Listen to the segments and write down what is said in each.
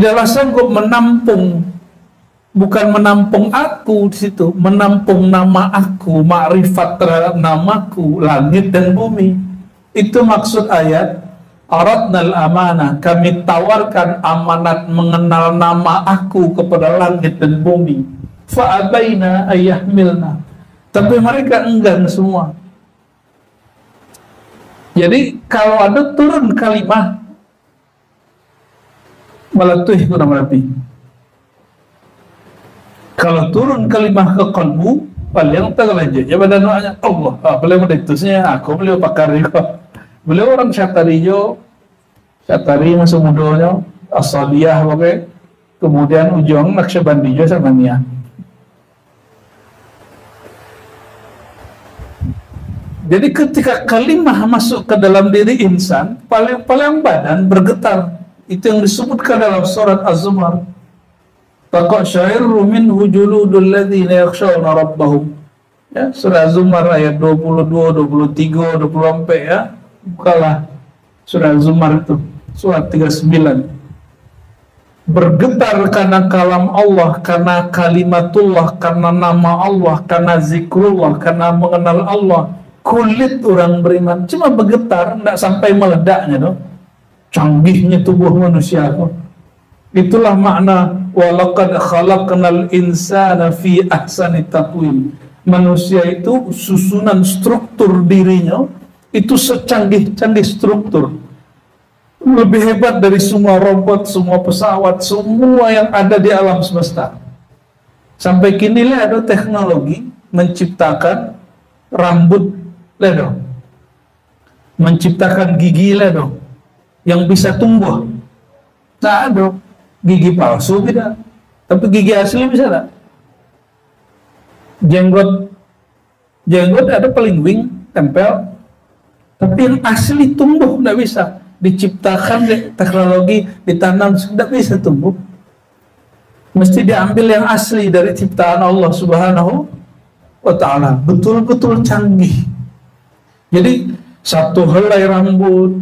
tidaklah sanggup menampung, bukan menampung aku di situ, menampung nama aku, makrifat terhadap namaku, langit dan bumi. Itu maksud ayat aradnal amanah, kami tawarkan amanat mengenal nama aku kepada langit dan bumi. Fa'abaina ayyahmilna, tapi mereka enggan semua. Jadi kalau ada turun kalimah meletih kurang lebih. Kalau turun kalimah ke kalbu, paling terlanjutnya pada doanya Allah. Beliau menditusnya, aku beliau pakar juga. Beliau orang Syatarijo, Syatari masuk mudanya, Asaliyah pakai, kemudian ujung Naqsyabandiyah sama Nia. Jadi ketika kalimah masuk ke dalam diri insan, paling badan bergetar. Itu yang disebutkan dalam surat Az-Zumar. Taqasyairu minhu juludul ladzina yakhshawna rabbahum. Ya, surah Az-Zumar ayat 22, 23, 24 ya. Bukalah surah Az-Zumar itu, surat 39. Bergetar karena kalam Allah, karena kalimatullah, karena nama Allah, karena zikrullah, karena mengenal Allah. Kulit orang beriman cuma bergetar, tidak sampai meledaknya tuh. Canggihnya tubuh manusia tuh. Itulah makna walaqad khalaqnal insana fi ahsani taqwim. Manusia itu susunan struktur dirinya itu secanggih-canggih struktur. Lebih hebat dari semua robot, semua pesawat, semua yang ada di alam semesta. Sampai kini ada teknologi menciptakan rambut ledo, menciptakan gigi ledo yang bisa tumbuh. Nah, ada gigi palsu tidak, tapi gigi asli bisa tak? Jenggot ada pelingwing tempel, tapi yang asli tumbuh tidak bisa. Diciptakan teknologi, ditanam tidak bisa tumbuh. Mesti diambil yang asli dari ciptaan Allah Subhanahu wa Ta'ala. Betul-betul canggih. Jadi satu helai rambut,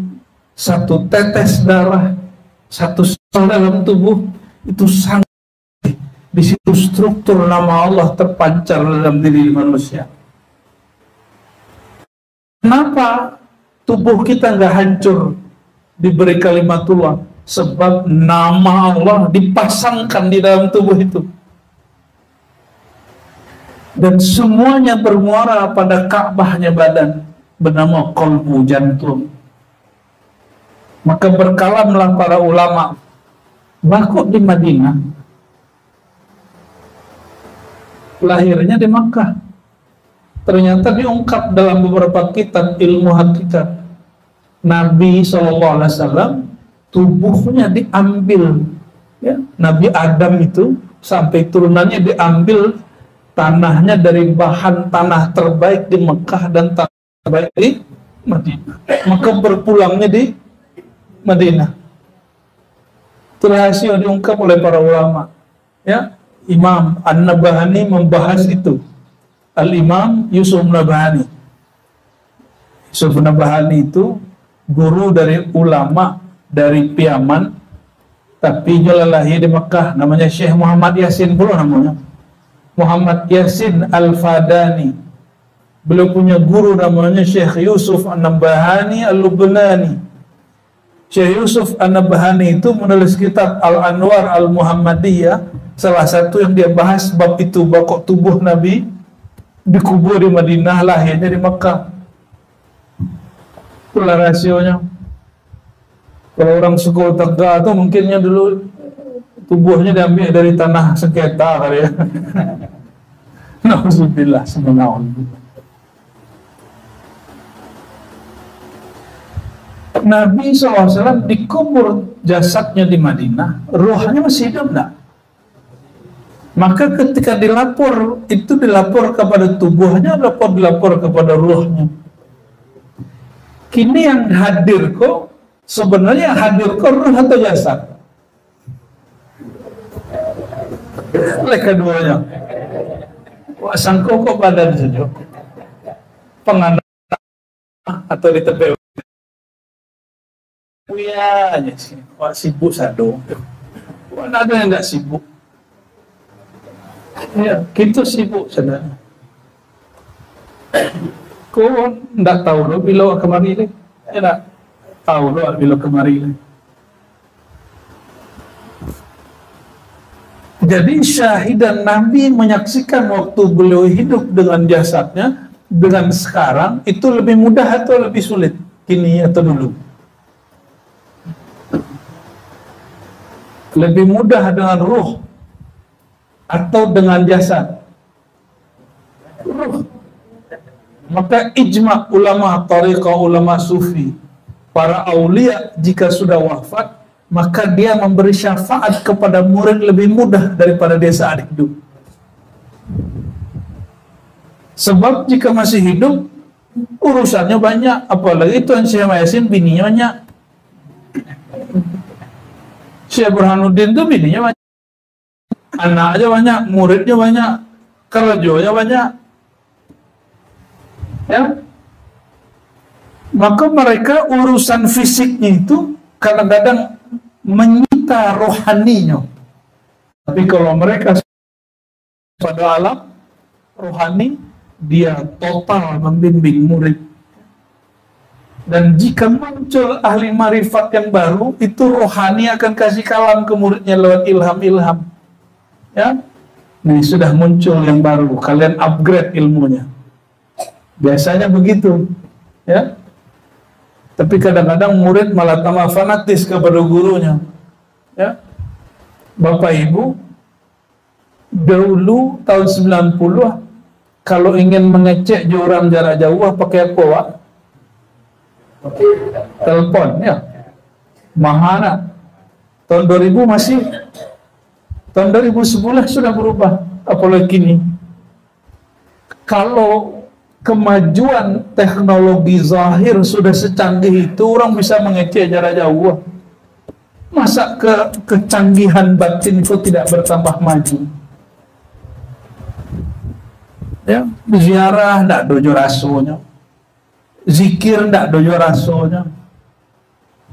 satu tetes darah, satu sel dalam tubuh itu sangat di situ struktur nama Allah terpancar dalam diri manusia. Kenapa tubuh kita nggak hancur diberi kalimatullah? Sebab nama Allah dipasangkan di dalam tubuh itu. Dan semuanya bermuara pada Ka'bahnya badan bernama qalbu, jantung. Maka berkalamlah para ulama Bakok di Madinah, lahirnya di Makkah. Ternyata diungkap dalam beberapa kitab ilmu hakikat. Nabi SAW tubuhnya diambil, ya, Nabi Adam itu sampai turunannya diambil tanahnya dari bahan tanah terbaik di Mekah dan tanah terbaik di Madinah. Maka berpulangnya di Madinah. Itu rahasia diungkap oleh para ulama. Ya, Imam An-Nabahani membahas itu. Al-Imam Yusuf Nabahani. Yusuf Nabahani itu guru dari ulama dari Piyaman, tapi dia lahir di Mekah. Namanya Syekh Muhammad Yasin pula namanya. Muhammad Yasin Al-Fadani. Beliau punya guru namanya Syekh Yusuf An-Nabahani Al-Lubnani. Syekh Yusuf An-Nabahani itu menulis kitab Al-Anwar Al-Muhammadiyah. Salah satu yang dia bahas bab itu, bakok tubuh Nabi dikubur di Madinah, lahirnya di Mekah. Itulah rahasionya. Kalau orang suku Tegal itu mungkinnya dulu tubuhnya diambil dari tanah sengketa kali ya. Nauzubillah, subhanallah. Nabi SAW dikubur jasadnya di Madinah, ruhnya masih hidup enggak? Maka ketika dilapor, itu dilapor kepada tubuhnya, dilapor kepada ruhnya. Kini yang hadir kok, sebenarnya yang hadir kok ruh atau jasad? Oleh keduanya. Wah, sangko kok badan saja. Pengantar atau di tepi. Ya, aja sih. Wah, sibuk sado. Mana ada yang nggak sibuk? Ya, kita sibuk saudara. Kau nggak tahu lo bila kemari ni? Ya nggak tahu lo bila kemari ni. Jadi syahidan Nabi menyaksikan waktu beliau hidup dengan jasadnya dengan sekarang itu lebih mudah atau lebih sulit? Kini atau dulu? Lebih mudah dengan ruh atau dengan jasad? Ruh. Maka ijma ulama tariqah, ulama sufi, para aulia jika sudah wafat maka dia memberi syafaat kepada murid lebih mudah daripada dia saat hidup. Sebab jika masih hidup urusannya banyak, apalagi Tuan Syekh Yasin bininya banyak. Syekh Burhanuddin itu bininya banyak, anaknya banyak, muridnya banyak, kerjanya banyak. Ya, maka mereka urusan fisiknya itu kadang-kadang menyita rohaninya. Tapi kalau mereka pada alam rohani, dia total membimbing murid. Dan jika muncul ahli marifat yang baru, itu rohani akan kasih kalam ke muridnya lewat ilham-ilham. Ya, nih sudah muncul yang baru, kalian upgrade ilmunya. Biasanya begitu, ya. Tapi kadang-kadang murid malah tambah fanatis kepada gurunya. Ya. Bapak Ibu, dahulu tahun 90 kalau ingin mengecek joran jarak jauh pakai apa, Pak? Telepon, ya. Mahana. Tahun 2000 masih. Tahun 2011 sudah berubah. Apalagi kini. Kalau kemajuan teknologi zahir sudah secanggih itu, orang bisa mengecek jarak jauh. Masa kecanggihan batin itu tidak bertambah maju? Ya, ziarah ndak dojo rasonya, zikir ndak dojo rasonya,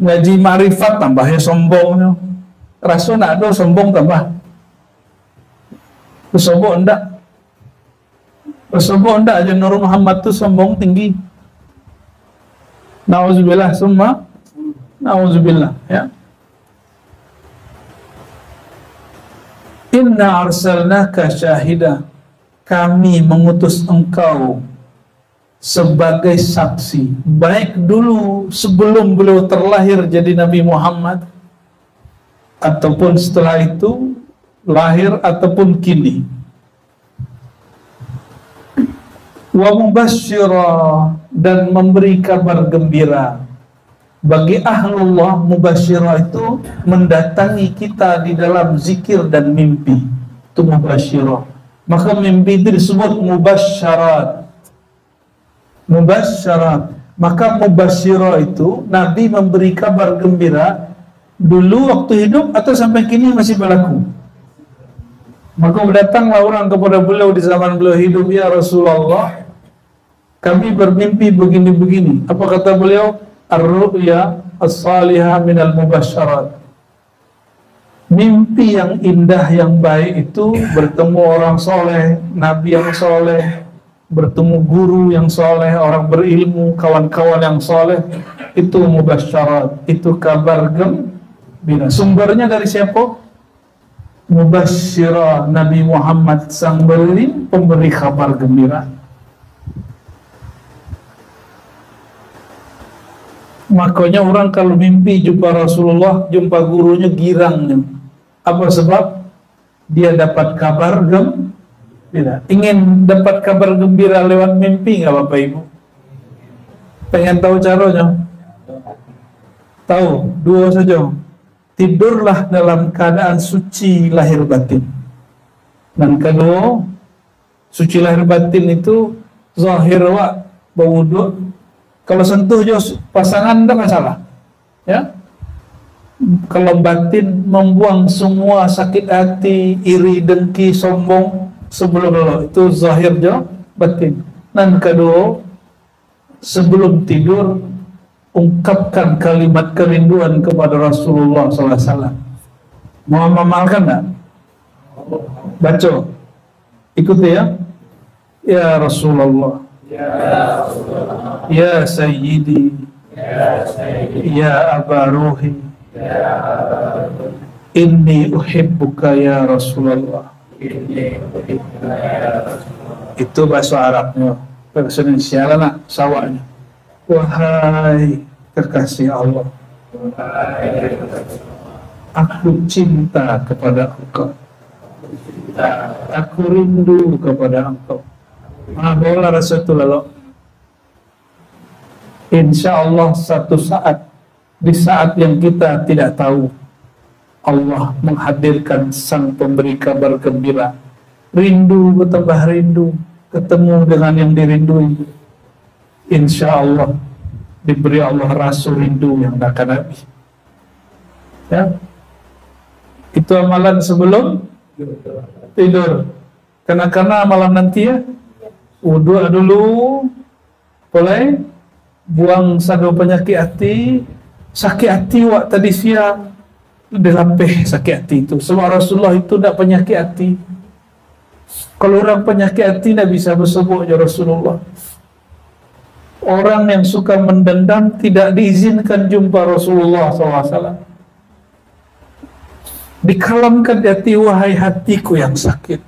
ngaji marifat tambahnya sombongnya, raso ndak do sombong tambah, sombong ndak. Sombong ndak aja Nur Muhammad tuh sombong tinggi. Nauzubillah summa nauzubillah, ya. Inna arsalnaka syahida, kami mengutus engkau sebagai saksi, baik dulu sebelum beliau terlahir jadi Nabi Muhammad ataupun setelah itu lahir ataupun kini. Wa mubasysyira, dan memberi kabar gembira. Bagi ahlullah, mubasysyira itu mendatangi kita di dalam zikir dan mimpi. Itu mubasysyira. Maka mimpi itu disebut mubasyarat. Mubasyarat. Maka mubasysyira itu Nabi memberi kabar gembira dulu waktu hidup atau sampai kini masih berlaku. Maka datanglah orang kepada beliau di zaman beliau hidup, ya Rasulullah, kami bermimpi begini-begini. Apa kata beliau? Ar-ru'ya as-salihah minal mubasyarat. Mimpi yang indah, yang baik itu bertemu orang soleh, nabi yang soleh, bertemu guru yang soleh, orang berilmu, kawan-kawan yang soleh. Itu mubasyarat, itu kabar gembira. Sumbernya dari siapa? Mubasysyira, Nabi Muhammad sang pemberi kabar gembira. Makanya orang kalau mimpi jumpa Rasulullah, jumpa gurunya, girangnya. Apa sebab? Dia dapat kabar gembira. Ingin dapat kabar gembira lewat mimpi nggak Bapak Ibu? Pengen tahu caranya? Tahu? Dua saja. Tidurlah dalam keadaan suci lahir batin. Dan kedua, suci lahir batin itu zahir wa berwudu. Kalau sentuh jos pasangan tidak masalah. Ya. Kalau batin membuang semua sakit hati, iri, dengki, sombong sebelum lo, itu zahir jo batin. Dan kedua, sebelum tidur ungkapkan kalimat kerinduan kepada Rasulullah SAW. Mau mengamalkan enggak? Baca. Ikuti ya. Ya Rasulullah. Ya Sayyidi. Ya Aba Ruhi. Inni uhibbuka ya Rasulullah. Itu bahasa Arabnya. Bahasa Indonesia lah sawahnya. Wahai kekasih Allah, aku cinta kepada engkau. Aku rindu kepada engkau. Bola Rasulullah. Insya Allah satu saat, di saat yang kita tidak tahu, Allah menghadirkan sang pemberi kabar gembira. Rindu bertambah rindu, ketemu dengan yang dirindui. Insya Allah diberi Allah rasa rindu yang tak akan habis. Ya, itu amalan sebelum tidur. Karena malam nanti ya, wudu dulu, boleh buang sadu penyakit hati, sakit hati wak tadi siang, dilapih sakit hati itu. Sebab Rasulullah itu tidak penyakit hati. Kalau orang penyakit hati tidak bisa bersebut ya Rasulullah. Orang yang suka mendendam tidak diizinkan jumpa Rasulullah SAW. Dikalamkan di hati, wahai hatiku yang sakit,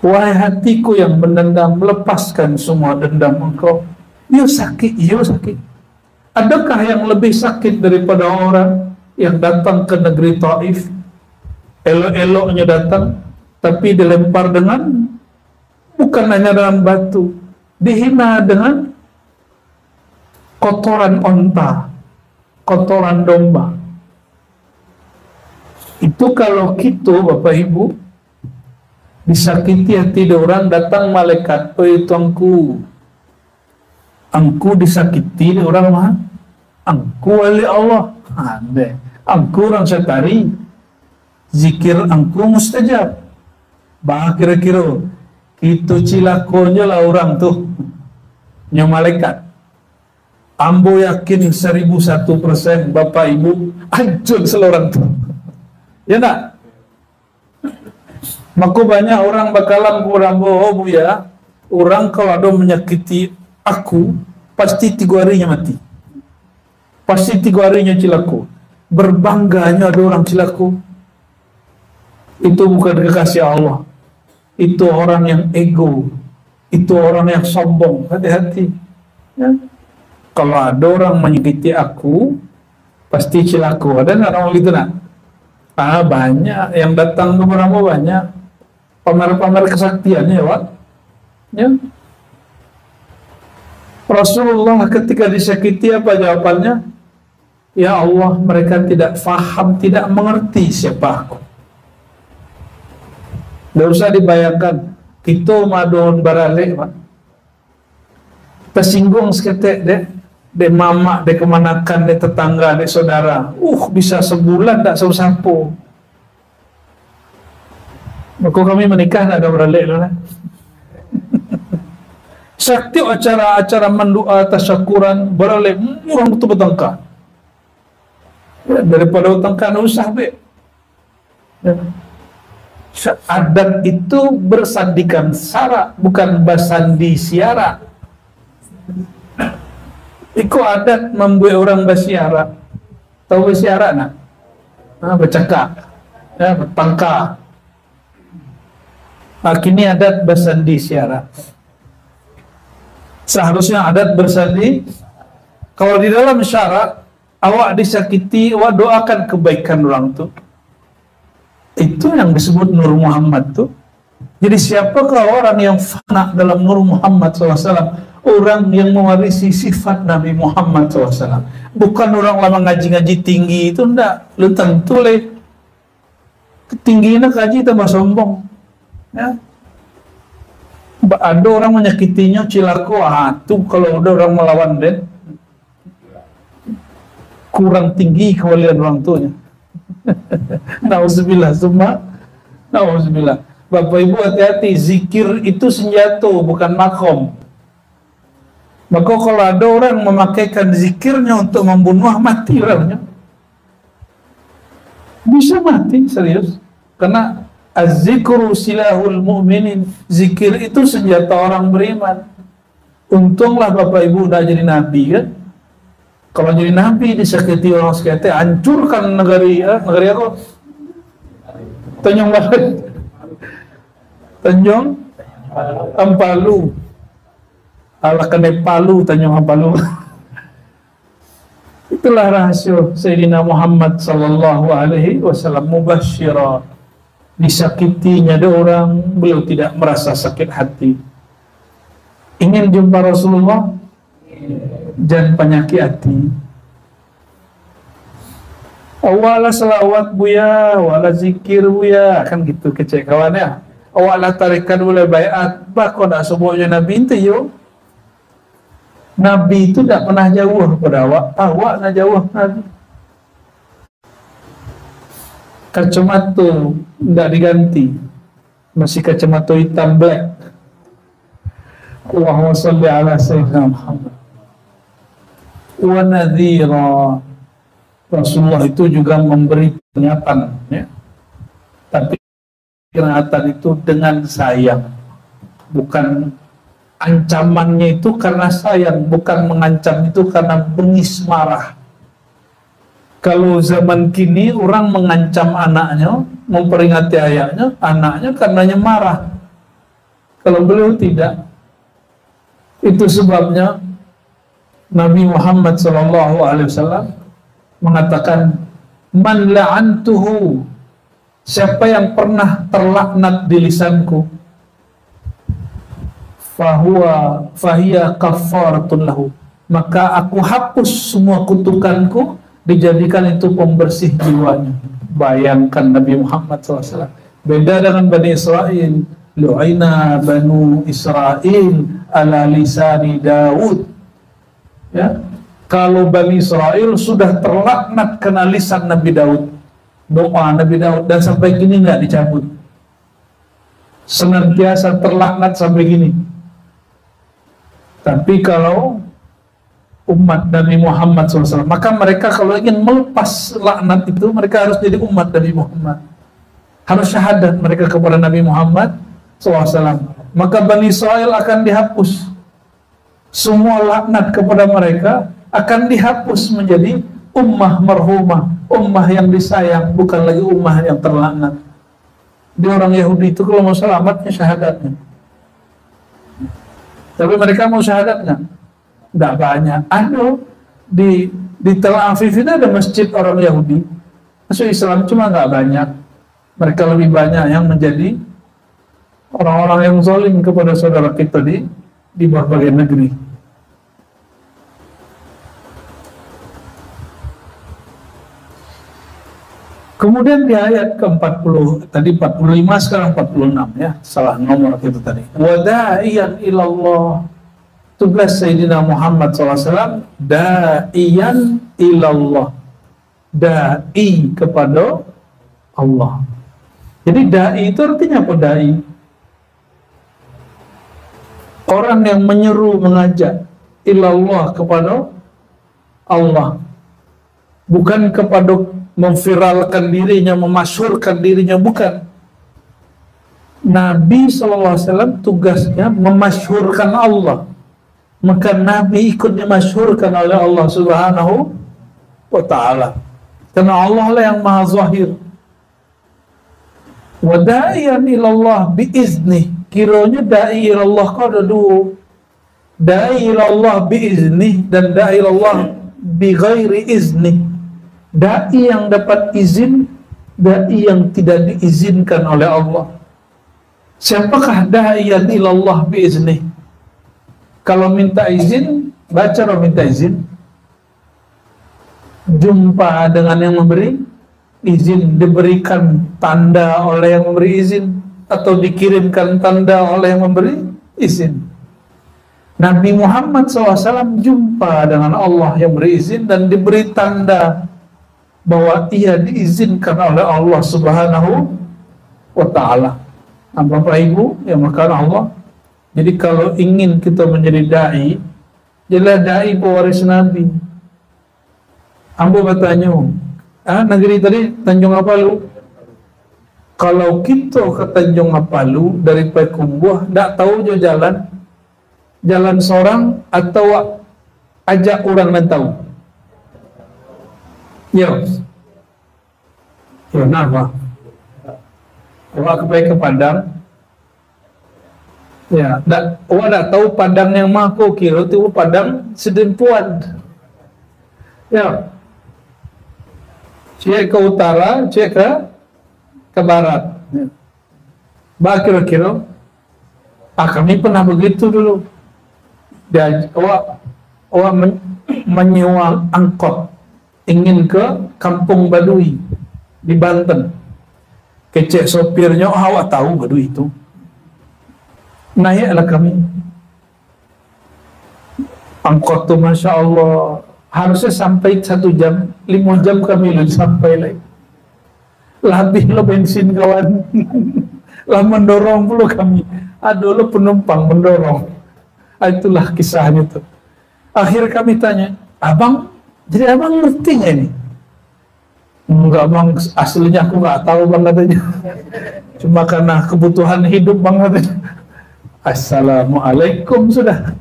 wahai hatiku yang mendendam, lepaskan semua dendam engkau. Yo sakit, yo sakit. Adakah yang lebih sakit daripada orang yang datang ke negeri Taif, elok-eloknya datang, tapi dilempar dengan, bukan hanya dengan batu, dihina dengan kotoran onta, kotoran domba. Itu kalau gitu Bapak Ibu disakiti hati orang, datang malaikat, oh itu angku disakiti orang mah, angku oleh Allah, angku orang setari, zikir angku mustajab. Bah kira-kira itu cilakonya lah orang tuh nya malaikat. Ambo yakin 1001% Bapak Ibu hancur seluruh tuh. Ya enggak? Maka banyak orang bakalan kurang bohong ya. Orang kalau ada menyakiti aku, pasti 3 harinya mati. Pasti 3 harinya cilaku. Berbangganya ada orang cilaku. Itu bukan kekasih Allah. Itu orang yang ego. Itu orang yang sombong. Hati-hati. Ya. Kalau ada orang menyakiti aku, pasti cilaku. Ada nggak orang gitu nak? Banyak yang datang ke Brahmo, banyak pamer-pamer kesaktiannya, Pak. Ya. Rasulullah ketika disakiti apa jawabannya? Ya Allah, mereka tidak faham, tidak mengerti siapa aku. Tidak usah dibayangkan, kita madon barale, Pak. Tersinggung seketek deh. De mama, de kemanakan, de tetangga, de saudara, bisa sebulan tak sapu-sapu. Maka kami menikah tak ada beralik lah. Sakti acara mendua tasyakuran beralik, orang betul betengkah. Ya, daripada utangkan usah be. Ya. Adat itu bersandikan sara, bukan bersandi siara. Ikut adat membuat orang bersiara. Tahu bersiara nak? Bercakap, ya, bertangka. Kini adat bersandi siara. Seharusnya adat bersandi. Kalau di dalam syarat, awak disakiti, awak doakan kebaikan orang tu. Itu yang disebut Nur Muhammad tu. Jadi siapakah orang yang fana dalam Nur Muhammad SAW? Orang yang mewarisi sifat Nabi Muhammad SAW. Bukan orang lama ngaji-ngaji tinggi itu, enggak. Lu tentu leh ketingginya kaji tambah sombong. Ya. Ada orang menyakitinya cilaku, tuh kalau ada orang melawan dia kurang tinggi kewalian orang tuanya. Nauzubillah, semua nauzubillah. Bapak Ibu hati-hati, zikir itu senjata, bukan makom. Maka kalau ada orang memakaikan zikirnya untuk membunuh, mati orangnya. Bisa mati, serius. Karena az-zikru silahul mu'minin. Zikir itu senjata orang beriman. Untunglah Bapak Ibu udah jadi nabi kan. Kalau jadi nabi disakiti orang sekitar, hancurkan negeri aku. Tanjung Barat. Tanjung Ampalu. Ala kene Palu, Tanjung Ampalu. Itulah rahasia Sayyidina Muhammad sallallahu alaihi wasallam, mubasysyira. Disakitinya ada orang, beliau tidak merasa sakit hati. Ingin jumpa Rasulullah, jangan penyakit hati. Awala salawat buya, wala zikir buya, kan gitu kecek kawannya. Awala tarikan boleh bayat, bah kau nak sebutnya Nabi itu yo. Nabi itu tidak pernah jauh kepada awak nak jauh Nabi. Kacamata tidak diganti, masih kacamata hitam black. Allahumma salli ala sayyidina Muhammad. Wa nadhira. Rasulullah itu juga memberi peringatan, ya. Tapi peringatan itu dengan sayang, bukan ancamannya itu karena sayang, bukan mengancam itu karena bengis marah. Kalau zaman kini orang mengancam anaknya, memperingati anaknya karenanya marah. Kalau beliau tidak. Itu sebabnya Nabi Muhammad SAW mengatakan, man la'antuhu, siapa yang pernah terlaknat di lisanku, fahiya kaffaratun lahu, maka aku hapus semua kutukanku, dijadikan itu pembersih jiwanya. Bayangkan Nabi Muhammad SAW. Beda dengan Bani Israel. Lu'ina Banu Israel ala lisani Daud. Ya, kalau Bani Israel sudah terlaknat kena lisan Nabi Daud, doa Nabi Daud, dan sampai gini nggak dicabut, senantiasa terlaknat sampai gini. Tapi kalau umat Nabi Muhammad SAW, maka mereka kalau ingin melepas laknat itu, mereka harus jadi umat Nabi Muhammad, harus syahadat mereka kepada Nabi Muhammad SAW. Maka Bani Israel akan dihapus, semua laknat kepada mereka akan dihapus menjadi ummah marhumah, ummah yang disayang, bukan lagi ummah yang terlaknat. Di orang Yahudi itu kalau mau selamatnya syahadatnya, tapi mereka mau syahadatnya tidak banyak. Di Tel Aviv itu ada masjid orang Yahudi, masuk Islam cuma nggak banyak. Mereka lebih banyak yang menjadi orang-orang yang zalim kepada saudara kita di berbagai negeri. Kemudian di ayat ke-40, tadi 45, sekarang 46 ya, salah nomor itu tadi. Wada'iyan ilallah, tugas Sayyidina Muhammad SAW, da'iyan ilallah, da'i kepada Allah. Jadi da'i itu artinya apa? Da'i, orang yang menyeru, mengajak, ilallah, kepada Allah, bukan kepada memviralkan dirinya, memasyhurkan dirinya, bukan. Nabi SAW tugasnya memasyhurkan Allah, maka Nabi ikut dimasyhurkan oleh Allah Subhanahu wa ta'ala, karena Allah lah yang maha zahir. Wa da'iyan ilallah biizni, kiranya da'i ilallah kau ada dua, da'i ilallah biizni dan da'i ilallah bi ghairi izni. Da'i yang dapat izin, da'i yang tidak diizinkan oleh Allah. Siapakah da'iyan ilallah biizni? Kalau minta izin, baca atau minta izin, jumpa dengan yang memberi izin, diberikan tanda oleh yang memberi izin, atau dikirimkan tanda oleh yang memberi izin. Nabi Muhammad SAW jumpa dengan Allah yang beri izin dan diberi tanda bahwa ia diizinkan oleh Allah Subhanahu wa ta'ala. Nah, Bapak Ibu yang makan Allah, jadi kalau ingin kita menjadi da'i, jadilah da'i pewaris Nabi. Ambo bertanya, negeri tadi Tanjung Apalu. Kalau kita ke Tanjung Apalu dari Payakumbuh, ndak tahu jo jalan seorang atau ajak orang yang tahu. Ya, kenapa? Awak ke Padang, ya, awak dah tahu Padang yang mako kira tu Padang Sedempuan. Ya, cek ke utara, cek ke barat. Ya. Bah kira-kira, kami pernah begitu dulu. Dia awak menyewa angkot ingin ke Kampung Baduy di Banten. Kecek sopirnya, awak tahu Baduy itu. Naiklah kami. Angkot tuh Masya Allah, harusnya sampai 1 jam, 5 jam kami belum sampai lagi. Lebih lo bensin kawan. Lah mendorong pula kami. Aduh lo penumpang mendorong. Itulah kisahnya tuh. Akhir kami tanya, abang, jadi abang ngerti nggak ini? Enggak bang, aslinya aku nggak tahu bang katanya. Cuma karena kebutuhan hidup bang katanya. Assalamualaikum sudah.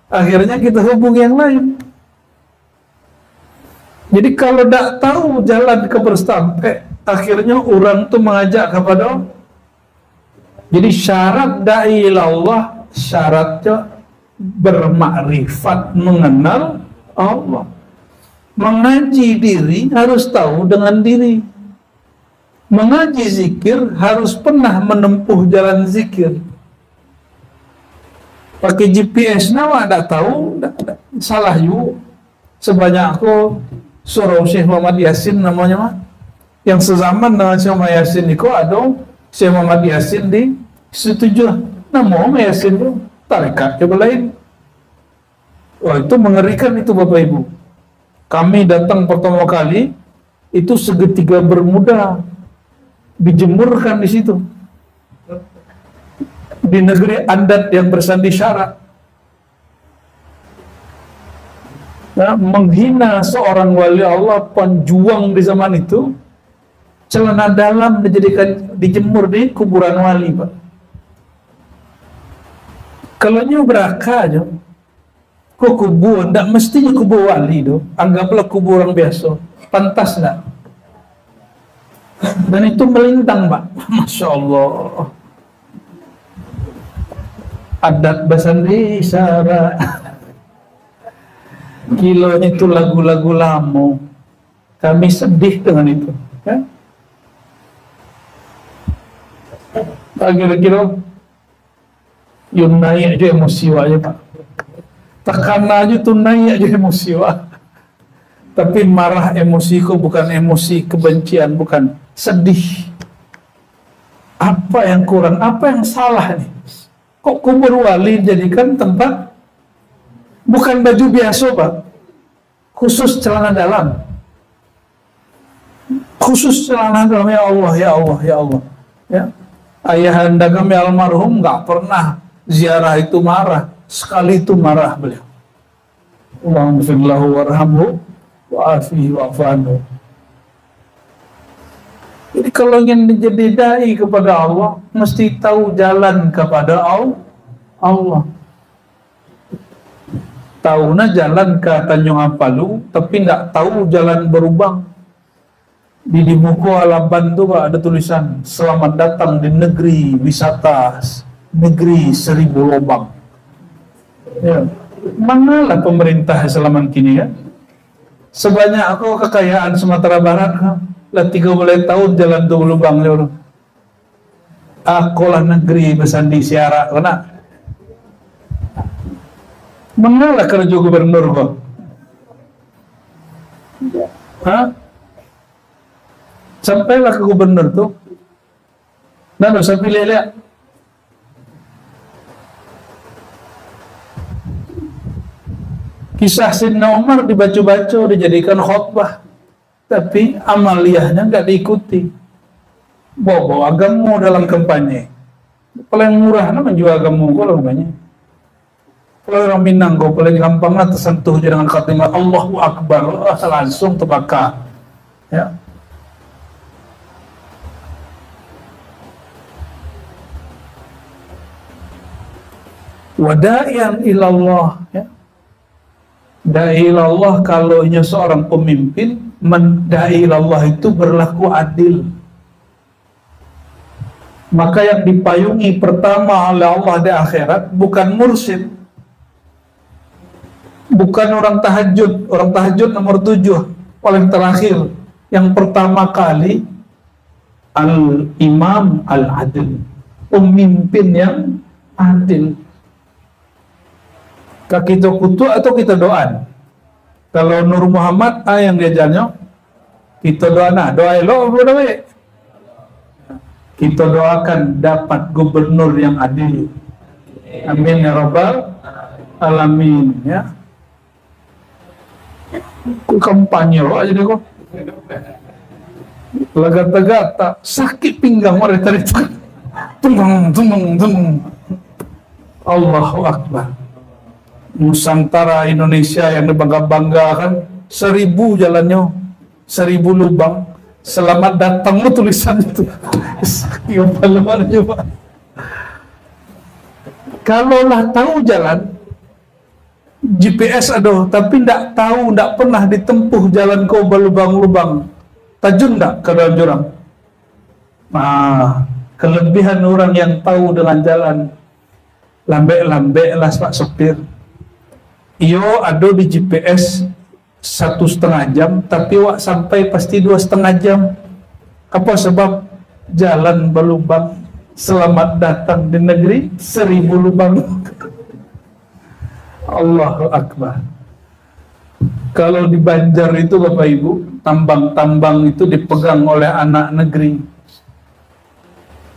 Akhirnya kita hubungi yang lain. Jadi kalau tidak tahu jalan ke bersampai, akhirnya orang tuh mengajak kepada. Jadi syarat da'i ilallah, syaratnya bermakrifat, mengenal Allah. Mengaji diri harus tahu dengan diri. Mengaji zikir harus pernah menempuh jalan zikir. Pakai GPS nawa tak tahu, salah juga. Sebanyak aku suruh Syekh Muhammad Yasin namanya mah, yang sezaman dengan Syekh Muhammad Yasin itu ada Syekh Muhammad Yasin di setuju nama Yasin itu tarekat coba lain. Wah itu mengerikan itu Bapak Ibu. Kami datang pertama kali itu segitiga bermuda dijemurkan di situ di negeri adat yang bersandi syarat. Nah, menghina seorang wali Allah penjuang di zaman itu, celana dalam dijemur di kuburan wali Pak. Kalau beraka aja kok kubur, ndak mestinya kubur wali do. Anggaplah kuburan biasa. Pantas ndak? Dan itu melintang, Pak. Masya Allah. Adat Basandi Syarat. Kilonya itu lagu-lagu lama. Kami sedih dengan itu. Ya? Kira-kira yun naik aja emosi aja Pak. Tekan aja tuh naik aja emosi wah. Tapi marah emosiku bukan emosi kebencian, bukan sedih. Apa yang kurang, apa yang salah nih? Kok kubur wali jadikan tempat bukan baju biasa Pak, khusus celana dalam, khusus celana dalam. Ya Allah, ya Allah, ya Allah. Ya, ayahanda kami almarhum nggak pernah ziarah itu marah. Sekali itu marah beliau. Allahumma firlahu warhamhu wa'afihi wa'afanhu. Jadi kalau ingin menjadi dai kepada Allah, mesti tahu jalan kepada Allah. Tahunya jalan ke Tanjung Apalu, tapi tidak tahu jalan berubang. Di buku Alaban itu ada tulisan, selamat datang di negeri wisata, negeri 1000 lubang. Ya, manalah pemerintah selama kini ya? Sebanyak aku kekayaan Sumatera Barat, lah 30 tahun jalan tuh lubang lur. Aku lah negeri bersandi siara, kena. Manalah kerja gubernur kok? Hah? Sampailah ke gubernur tuh, dan usah pilih-pilih. Kisah Sayyidina Umar dibaca-baca, dijadikan khutbah, tapi amaliyahnya nggak diikuti. Bawa agama dalam kampanye. Paling murah namanya menjual agama kalau kampanye. Kalau orang Minang kok paling gampang lah tersentuh dengan kalimat Allahu Akbar, langsung terbakar. Ya. Wada'ian ilallah, ya. Da'i ilallah, kalau seorang pemimpin menda'i ilallah itu berlaku adil. Maka yang dipayungi pertama oleh Allah di akhirat bukan mursyid, bukan orang tahajud nomor 7 paling terakhir. Yang pertama kali al-imam al-adil, pemimpin yang adil. Kita kutu atau kita doan? Kalau Nur Muhammad yang diajarnya kita doa, doa lo boleh. Kita doakan dapat gubernur yang adil. Amin ya rabbal alamin, ya. Kampanye aja deh kok. Lagat-lagat sakit pinggang orang tadi. Tung. Allahu Akbar. Nusantara Indonesia yang dibangga-banggakan, 1000 jalannya, 1000 lubang. Selamat datang tulisan itu. Coba. Kalaulah tahu jalan, GPS ada, tapi tidak tahu, tidak pernah ditempuh jalan kau berlubang-lubang, tajun tidak ke dalam jurang. Kelebihan orang yang tahu dengan jalan, lambe-lambe lah Pak sopir. Iyo ada di GPS 1,5 jam, tapi wak sampai pasti 2,5 jam. Apa sebab? Jalan berlubang. Selamat datang di negeri 1000 lubang. Allahu Akbar. Kalau di Banjar itu Bapak Ibu, tambang-tambang itu dipegang oleh anak negeri.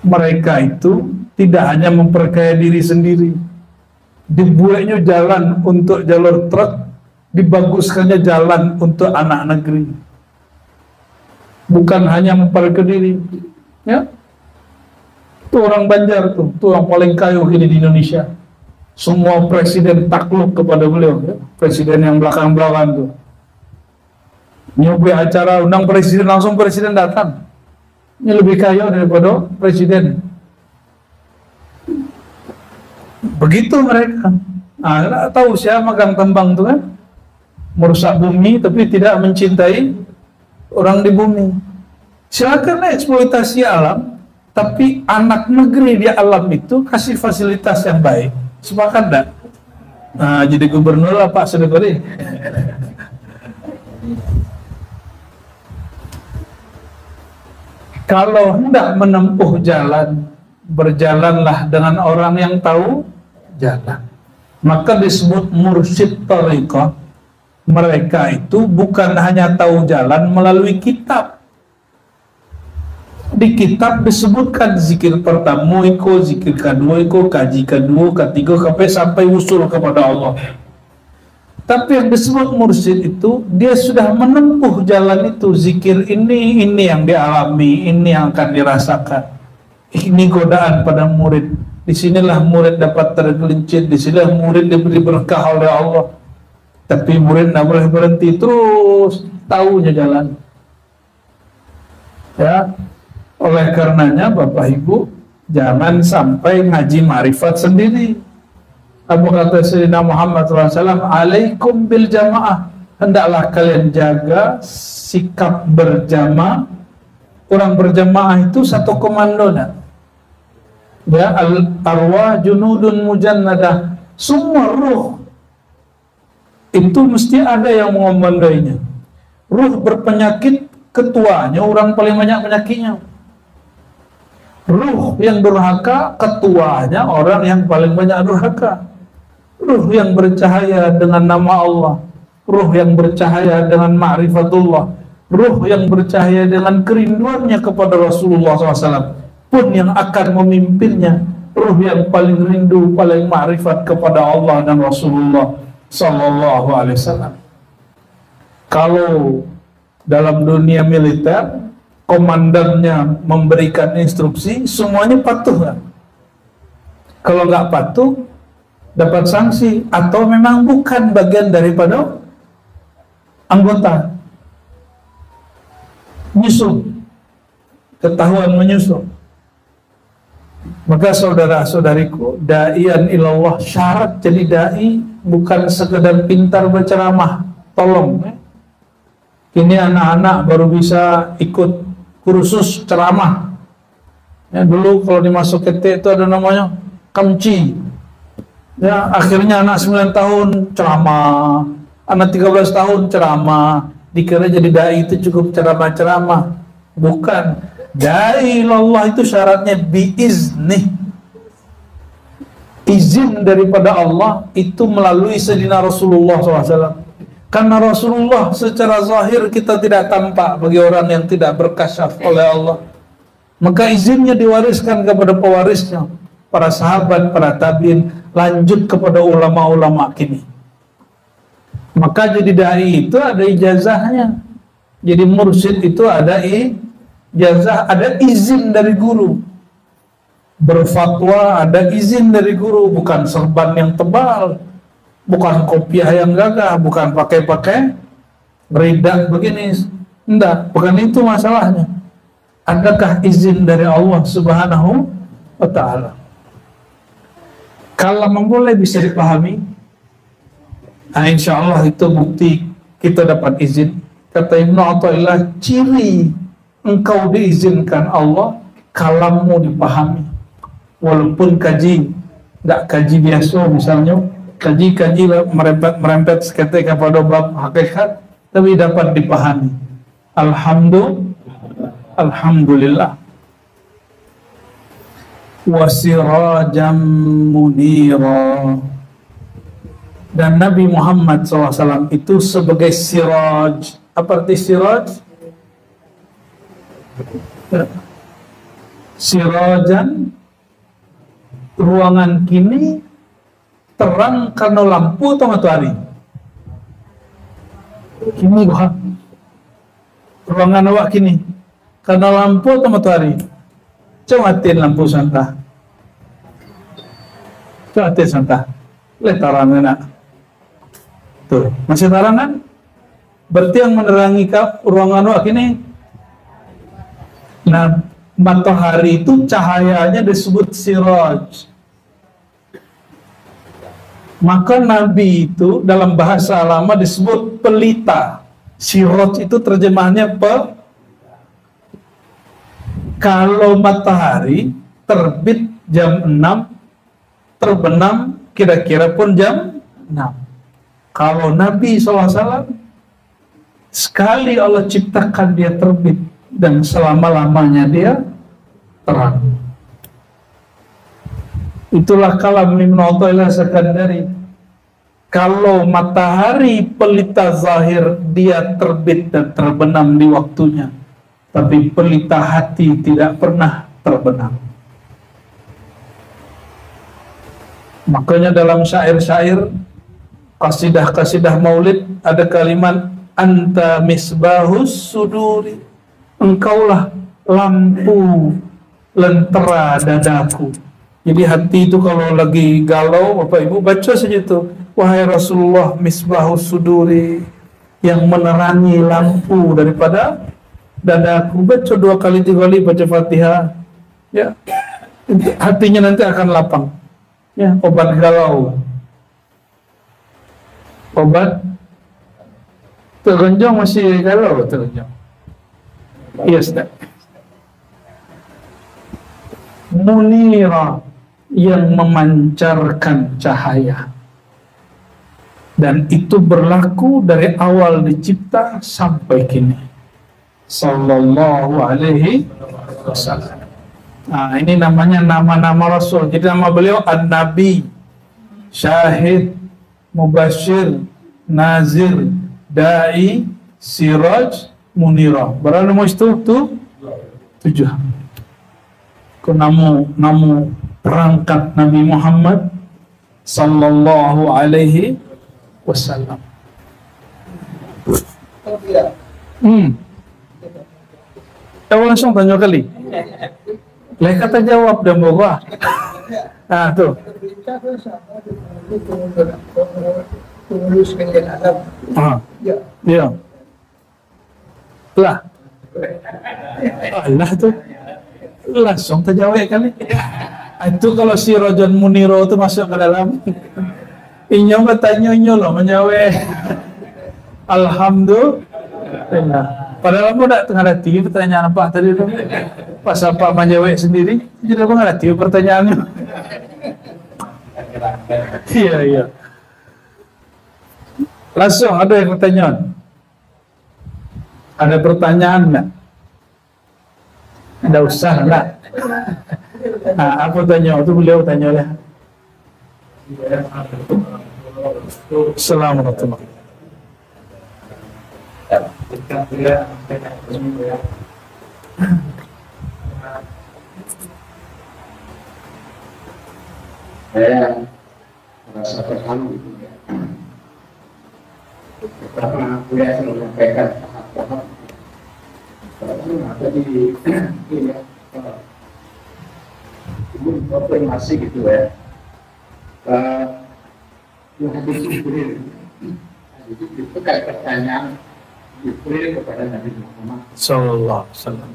Mereka itu tidak hanya memperkaya diri sendiri, dibuatnya jalan untuk jalur truk, dibaguskannya jalan untuk anak negeri. Bukan hanya memperkaya diri, ya. Itu orang Banjar tuh orang paling kaya gini di Indonesia. Semua presiden takluk kepada beliau, ya. Presiden yang belakang-belakang tuh. Nyoba acara undang presiden, langsung presiden datang. Ini lebih kaya daripada presiden. Begitu mereka. Nggak tahu siapa megang tambang itu kan, merusak bumi tapi tidak mencintai orang di bumi. Silakan eksploitasi alam, tapi anak negeri di alam itu kasih fasilitas yang baik. Sepakat enggak? Jadi gubernur lah Pak Sedekori. Kalau hendak menempuh jalan, berjalanlah dengan orang yang tahu jalan. Maka disebut mursyid thariqah. Mereka itu bukan hanya tahu jalan melalui kitab. Di kitab disebutkan zikir pertama iko, zikir kedua iko, kaji kedua, ketiga sampai usul kepada Allah. Tapi yang disebut mursyid itu, dia sudah menempuh jalan itu. Zikir ini yang dialami, ini yang akan dirasakan. Ini godaan pada murid. Disinilah murid dapat tergelincir, disinilah murid diberi berkah oleh Allah. Tapi murid tidak boleh berhenti, terus tahunya jalan. Ya, oleh karenanya Bapak Ibu, jangan sampai ngaji ma'rifat sendiri. Apa kata Sayyidina Muhammad SAW, alaikum bil jamaah, hendaklah kalian jaga sikap berjamaah. Orang berjamaah itu satu komando, nah. Ya, al-arwah junudun mujannadah, semua ruh itu mesti ada yang mengomandoinya. Ruh berpenyakit, ketuanya orang paling banyak penyakitnya. Ruh yang durhaka, ketuanya orang yang paling banyak durhaka. Ruh yang bercahaya dengan nama Allah, ruh yang bercahaya dengan ma'rifatullah, ruh yang bercahaya dengan kerinduannya kepada Rasulullah SAW pun yang akan memimpinnya. Ruh yang paling rindu, paling ma'rifat kepada Allah dan Rasulullah SAW. Kalau dalam dunia militer, komandannya memberikan instruksi, semuanya patuh. Kalau nggak patuh, dapat sanksi, atau memang bukan bagian daripada anggota. nyusup, ketahuan menyusup. Maka saudara-saudariku, da'ian ilallah, syarat jadi da'i bukan sekedar pintar berceramah. Tolong ya. Kini anak-anak baru bisa ikut kursus ceramah ya. Dulu kalau dimasuk KT itu ada namanya kamci ya. Akhirnya anak 9 tahun ceramah, anak 13 tahun ceramah, dikira jadi da'i itu cukup ceramah-ceramah. Bukan. Da'i ilallah itu syaratnya biizni, izin daripada Allah itu melalui Sayyidina Rasulullah SAW. Karena Rasulullah secara zahir kita tidak tampak bagi orang yang tidak berkasyaf oleh Allah, maka izinnya diwariskan kepada pewarisnya, para sahabat, para tabi'in, lanjut kepada ulama-ulama kini. Maka jadi da'i itu ada ijazahnya, jadi mursyid itu ada ijazah, ada izin dari guru. Berfatwa ada izin dari guru, bukan serban yang tebal, bukan kopiah yang gagah, bukan pakai-pakai beridak begini. Enggak, bukan itu masalahnya. Adakah izin dari Allah Subhanahu wa ta'ala? Kalau memboleh bisa dipahami, nah, insya Allah itu bukti kita dapat izin. Kata Ibnu Athaillah, ciri engkau diizinkan Allah, kalammu dipahami. Walaupun kaji, enggak kaji biasa misalnya, kaji merempet seketika pada bab hakikat, tapi dapat dipahami. Alhamdulillah. Wasirajam munira. Dan Nabi Muhammad SAW itu sebagai siraj. Apa arti siraj? Sirajan, ruangan kini terang karena lampu atau matahari? Kini gua ruangan awak kini karena lampu atau matahari? Coba matiin lampu santa. Coba matiin santa. Lihat tarangan nak. Tuh, masih tarangan? Berarti yang menerangi ruangan awak kini. Nah, matahari itu cahayanya disebut siraj. Maka Nabi itu dalam bahasa lama disebut pelita. Siraj itu terjemahannya Kalau matahari terbit jam 6, terbenam kira-kira pun jam 6. Kalau Nabi SAW, sekali Allah ciptakan dia terbit, dan selama-lamanya dia terang. Itulah kalam Ibnu Athaillah Sakandari. Kalau matahari pelita zahir dia terbit dan terbenam di waktunya, tapi pelita hati tidak pernah terbenam. Makanya dalam syair-syair, kasidah-kasidah maulid ada kalimat anta misbahus suduri, engkaulah lampu lentera dadaku. Jadi hati itu kalau lagi galau, Bapak Ibu baca saja itu, wahai Rasulullah misbahus suduri, yang menerangi lampu daripada dadaku. Baca 2 kali 3 kali baca Fatihah, ya, hatinya nanti akan lapang. Ya, obat galau, obat tergonjong masih galau tergonjong. Iya, Ustaz. Munira, yang memancarkan cahaya. Dan itu berlaku dari awal dicipta sampai kini. Sallallahu alaihi wasallam. Nah, ini namanya nama-nama Rasul. Jadi nama beliau An-Nabi, Syahid, Mubashir, Nazir, Da'i, Siraj, Munira. Berapa nama itu? 7. Namu perangkat Nabi Muhammad sallallahu alaihi wasallam. Langsung tanya kali. Lah kata jawab dan bawa. Ah tuh. Ya. Lah. Allah tuh langsung terjawab kali. Itu kalau si Rojon Muniro itu masuk ke dalam inyo bertanya loh menjawab. Alhamdulillah. Padahal aku tidak ngerti pertanyaan apa tadi itu. Pas apa menjawab sendiri, jadi aku ngerti pertanyaannya. Iya. Langsung ada yang bertanya. Ada pertanyaan enggak? Tidak usah enggak. Nah, aku tanya, itu beliau tanya lah. Assalamualaikum. Saya merasa terharu gitu ya. Pertama, saya selalu menyampaikan tahap-tahap. Karena tadi ini ya, ibu konfirmasi gitu ya. Yang hadis Jibril, itu kayak pertanyaan Jibril kepada Nabi Muhammad Sallallahu Alaihi Wasallam.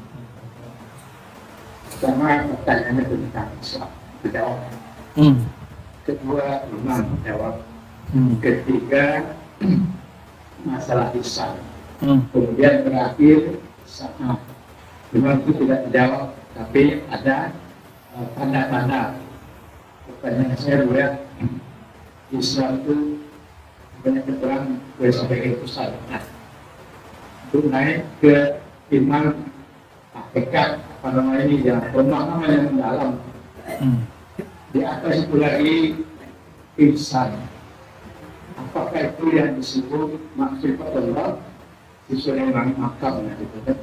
Pertama pertanyaannya tentang Islam, dijawab. Kedua, iman, jawab. Ketiga, masalah hisab. Kemudian terakhir, saat memang itu tidak dijawab, tapi ada tanda-tanda. Pertanyaan saya dua, Islam itu banyak orang sebagai pusat. Itu naik ke iman, hakikat, apa namanya ini, yang pemahaman yang mendalam. Di atas itu lagi ihsan. Apakah itu yang disebut maksifat Allah sesuai dengan makam gitu kan?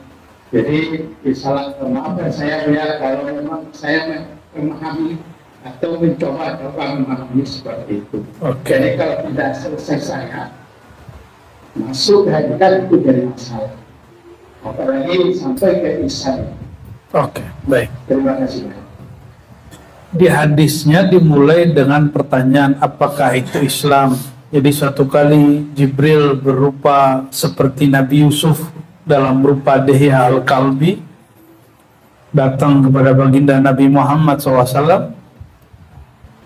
Jadi salah maafkan saya ya kalau memang saya memahami atau mencoba memahami seperti itu. Jadi kalau tidak selesai saya masuk hakikat itu dari masalah. Apalagi sampai ke ihsan. Baik. Terima kasih. Di hadisnya dimulai dengan pertanyaan apakah itu Islam. Jadi suatu kali Jibril berupa seperti Nabi Yusuf dalam rupa Dihya al-Kalbi datang kepada baginda Nabi Muhammad SAW.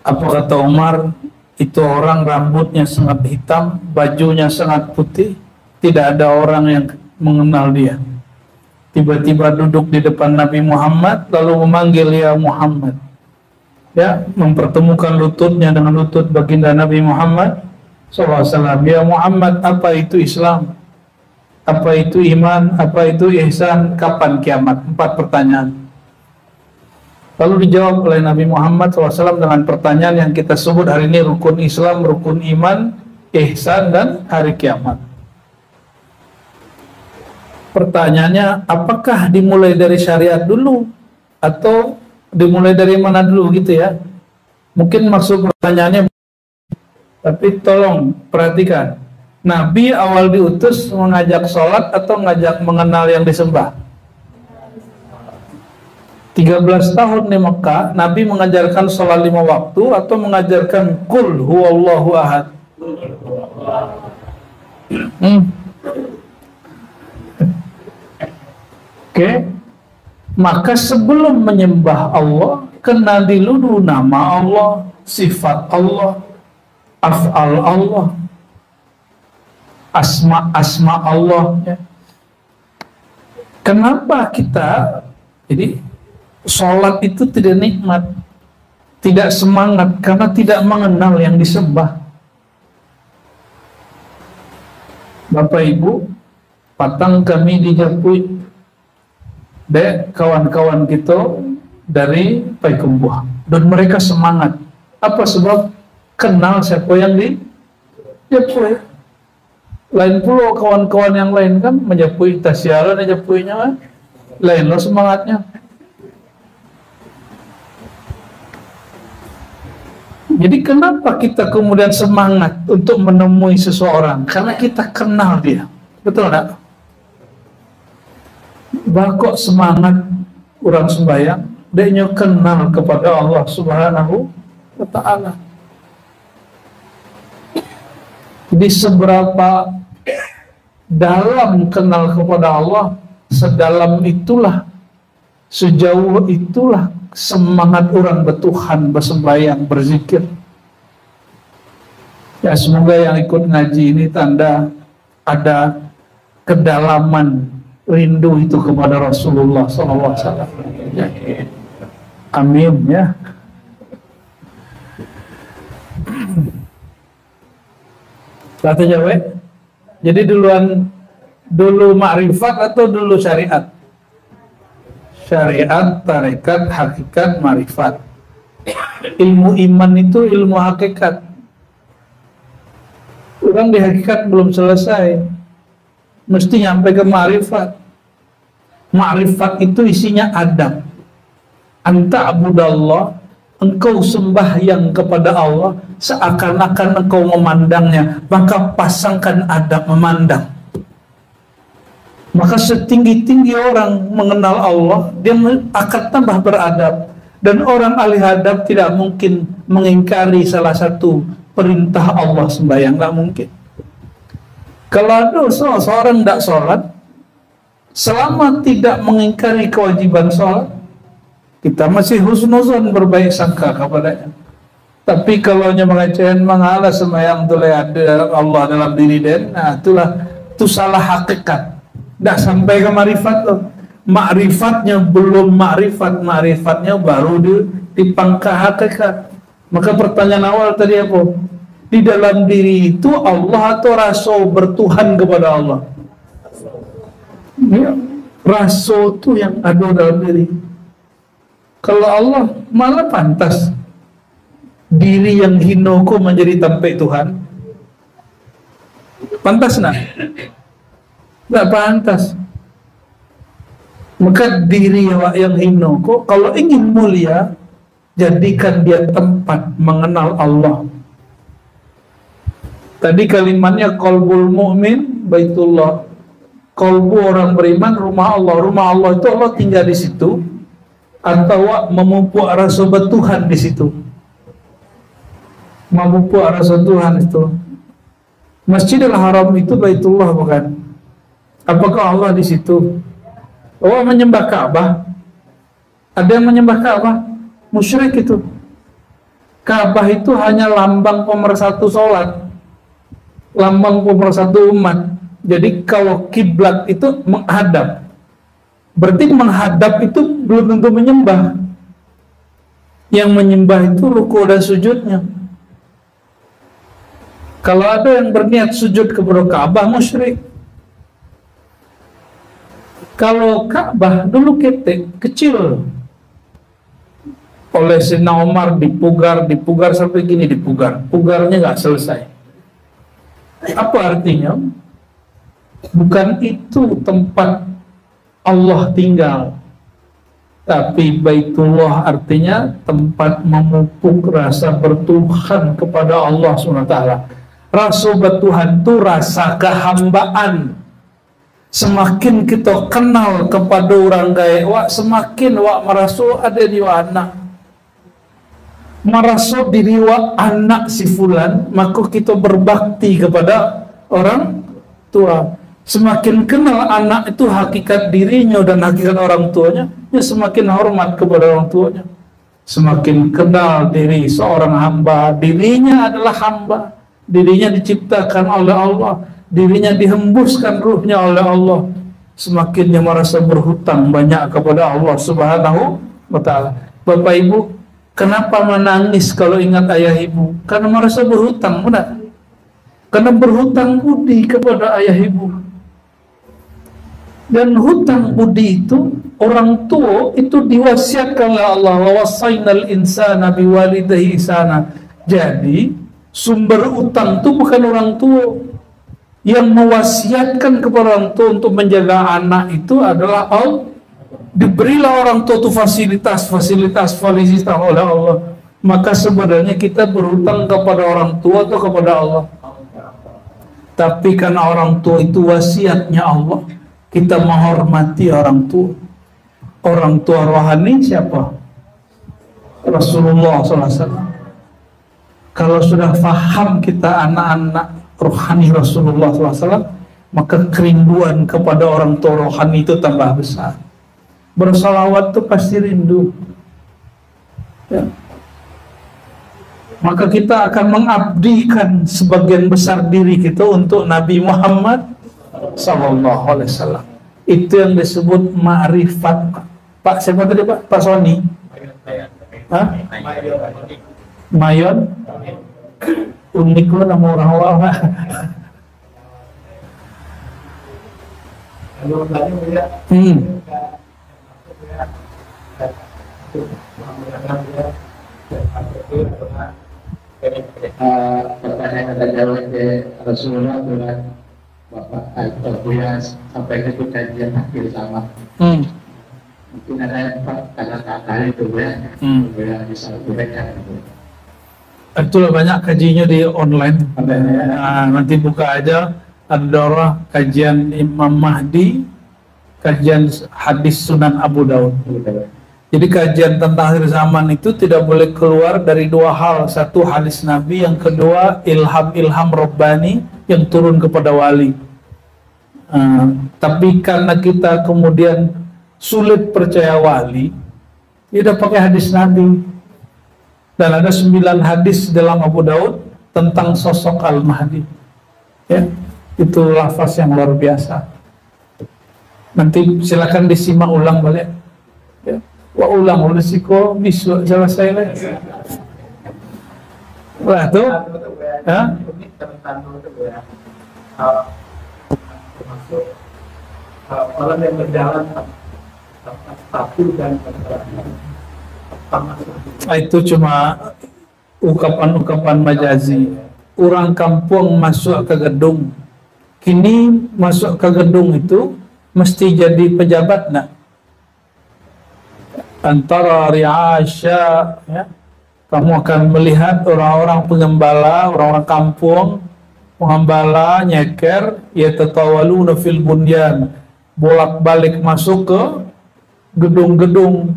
Apa kata Umar? Itu orang rambutnya sangat hitam, bajunya sangat putih, tidak ada orang yang mengenal dia. Tiba-tiba duduk di depan Nabi Muhammad lalu memanggil ya Muhammad. Ya, mempertemukan lututnya dengan lutut baginda Nabi Muhammad SAW. Ya Muhammad, apa itu Islam? Apa itu iman? Apa itu ihsan? Kapan kiamat? 4 pertanyaan. Lalu dijawab oleh Nabi Muhammad SAW dengan pertanyaan yang kita sebut hari ini rukun Islam, rukun iman, ihsan, dan hari kiamat. Pertanyaannya, apakah dimulai dari syariat dulu atau dimulai dari mana dulu gitu ya? Mungkin maksud pertanyaannya, tapi tolong perhatikan. Nabi awal diutus mengajak sholat atau mengajak mengenal yang disembah? 13 tahun di Mekah, Nabi mengajarkan sholat 5 waktu atau mengajarkan Qul huwallahu ahad? Oke. Maka sebelum menyembah Allah, kenali dulu nama Allah, sifat Allah, af'al Allah, asma Allah. Ya. Kenapa kita jadi sholat itu tidak nikmat, tidak semangat karena tidak mengenal yang disembah. Bapak Ibu, patang kami dijapui dek kawan-kawan kita dari Payakumbuh dan mereka semangat. Apa sebab? Kenal siapa yang dijapui. Lain pula kawan-kawan yang lain kan menjapui tasyara dan japuinya kan lain loh semangatnya. Jadi kenapa kita kemudian semangat untuk menemui seseorang? Karena kita kenal dia. Betul enggak? Bakok semangat orang sembahyang, dia kenal kepada Allah Subhanahu wa Ta'ala. Jadi seberapa dalam kenal kepada Allah, sedalam itulah, sejauh itulah semangat orang bertuhan, bersembahyang, berzikir. Ya, semoga yang ikut ngaji ini tanda ada kedalaman rindu itu kepada Rasulullah SAW. Ya. Amin ya. Kata jawab. Jadi dulu makrifat atau dulu syariat? Syariat, tarekat, hakikat, makrifat. Ilmu iman itu ilmu hakikat. Orang di hakikat belum selesai, mesti nyampe ke makrifat. Makrifat itu isinya adab. Anta abudallah, engkau sembahyang kepada Allah seakan-akan engkau memandangnya, maka pasangkan adab memandang. Maka setinggi-tinggi orang mengenal Allah, dia akan tambah beradab. Dan orang ahli adab tidak mungkin mengingkari salah satu perintah Allah sembahyang, nggak mungkin. Kalau ada seorang tidak sholat, selama tidak mengingkari kewajiban sholat, kita masih husnuzon, berbaik sangka kepadanya. Tapi kalau hanya mengatakan mengalah sembahyang itu ada Allah dalam diri dan, nah itu salah hakikat. Tidak sampai ke makrifat loh. Makrifatnya belum makrifat, makrifatnya baru di pangkal hakikat. Maka pertanyaan awal tadi apa? Di dalam diri itu Allah atau rasa bertuhan kepada Allah? Ya, rasa itu yang ada dalam diri. Kalau Allah malah pantas diri yang hinoko menjadi tempat Tuhan. Pantas nak? Tidak pantas. Maka diri yang hinoko, kalau ingin mulia, jadikan dia tempat mengenal Allah. Tadi kalimatnya qalbul mu'min baitullah. Qalbu orang beriman rumah Allah. Rumah Allah itu Allah tinggal di situ atau memupuk rasa bertuhan di situ. Memupuk rasa Tuhan itu. Masjidil Haram itu baitullah bukan? Apakah Allah di situ? Oh, menyembah Ka'bah. Ada yang menyembah Ka'bah, musyrik itu. Ka'bah itu hanya lambang pemersatu sholat, lambang pemersatu umat. Jadi kalau kiblat itu menghadap, berarti menghadap itu belum tentu menyembah. Yang menyembah itu ruku dan sujudnya. Kalau ada yang berniat sujud kepada Ka'bah, musyrik. Kalau Ka'bah dulu kecil, oleh Sayyidina Umar dipugar sampai gini, pugarnya nggak selesai. Apa artinya? Bukan itu tempat Allah tinggal, tapi Baitullah artinya tempat memupuk rasa bertuhan kepada Allah SWT. Rasa bertuhan itu rasa kehambaan. Semakin kita kenal kepada orang gaib, semakin merasa ada di anak, merasa diri anak si fulan, maka kita berbakti kepada orang tua. Semakin kenal anak itu hakikat dirinya dan hakikat orang tuanya, ya semakin hormat kepada orang tuanya. Semakin kenal diri seorang hamba, dirinya adalah hamba, dirinya diciptakan oleh Allah, dirinya dihembuskan ruhnya oleh Allah, semakin dia merasa berhutang banyak kepada Allah Subhanahu wa ta'ala. Bapak Ibu, kenapa menangis kalau ingat ayah ibu? Karena merasa berhutang, benar? Karena berhutang budi kepada ayah ibu. Dan hutang budi itu, orang tua itu diwasiatkan oleh Allah, wa wasainal insana biwalidayhi ihsana. Jadi sumber utang itu bukan orang tua. Yang mewasiatkan kepada orang tua untuk menjaga anak itu adalah Allah. Diberilah orang tua itu fasilitas oleh Allah. Maka sebenarnya kita berhutang kepada orang tua atau kepada Allah. Tapi karena orang tua itu wasiatnya Allah, kita menghormati orang tua. Orang tua rohani siapa? Rasulullah SAW. Kalau sudah faham kita anak-anak rohani Rasulullah SAW, maka kerinduan kepada orang tua rohani itu tambah besar. Bersalawat itu pasti rindu. Ya. Maka kita akan mengabdikan sebagian besar diri kita untuk Nabi Muhammad SAW. Itu yang disebut ma'rifat. Pak siapa tadi Pak? Pak Sony? Hah? Mayon? Unik lu nama orang lama. Pertanyaan ada jawab ke Rasulullah dengan Bapak atau Buya sampai ke kajian akhir zaman. Mungkin ada kata-kata itu Buya bisa uraikan. Itulah banyak kajinya di online. Nah, nanti buka aja ada orang kajian Imam Mahdi, kajian hadis Sunan Abu Daud. Jadi kajian tentang akhir zaman itu tidak boleh keluar dari dua hal. Satu hadis Nabi, yang kedua ilham Rabbani yang turun kepada wali. Tapi karena kita kemudian sulit percaya wali, kita pakai hadis Nabi. Dan ada 9 hadis dalam Abu Daud tentang sosok Al-Mahdi. Ya, itu lafaz yang luar biasa. Nanti silakan disimak ulang balik. Ya. Wa ulang ulasiko bisa selesai lagi. Wah tuh, ya. Orang yang berjalan satu dan itu cuma ungkapan-ungkapan majazi. Orang kampung masuk ke gedung, kini masuk ke gedung itu mesti jadi pejabat nak. Antara ri'asya, ya, kamu akan melihat orang-orang pengembala, orang-orang kampung pengembala nyeker, yatatawaluna fil bunyan, bolak-balik masuk ke gedung-gedung.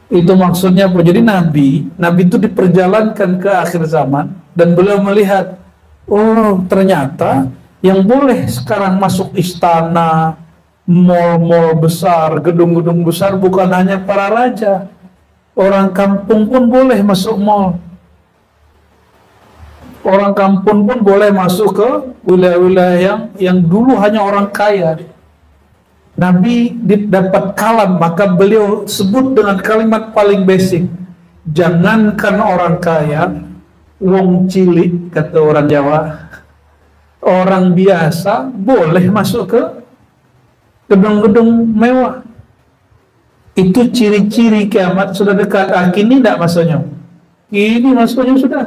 Itu maksudnya apa? Jadi Nabi itu diperjalankan ke akhir zaman dan beliau melihat, oh ternyata yang boleh sekarang masuk istana, mall-mall besar, gedung-gedung besar bukan hanya para raja, orang kampung pun boleh masuk mall. Orang kampung pun boleh masuk ke wilayah-wilayah yang dulu hanya orang kaya. Nabi dapat kalam, maka beliau sebut dengan kalimat paling basic. Jangankan orang kaya, wong cilik, kata orang Jawa, orang biasa boleh masuk ke gedung-gedung mewah. Itu ciri-ciri kiamat sudah dekat. Kini tidak masuknya. Ini masuknya sudah.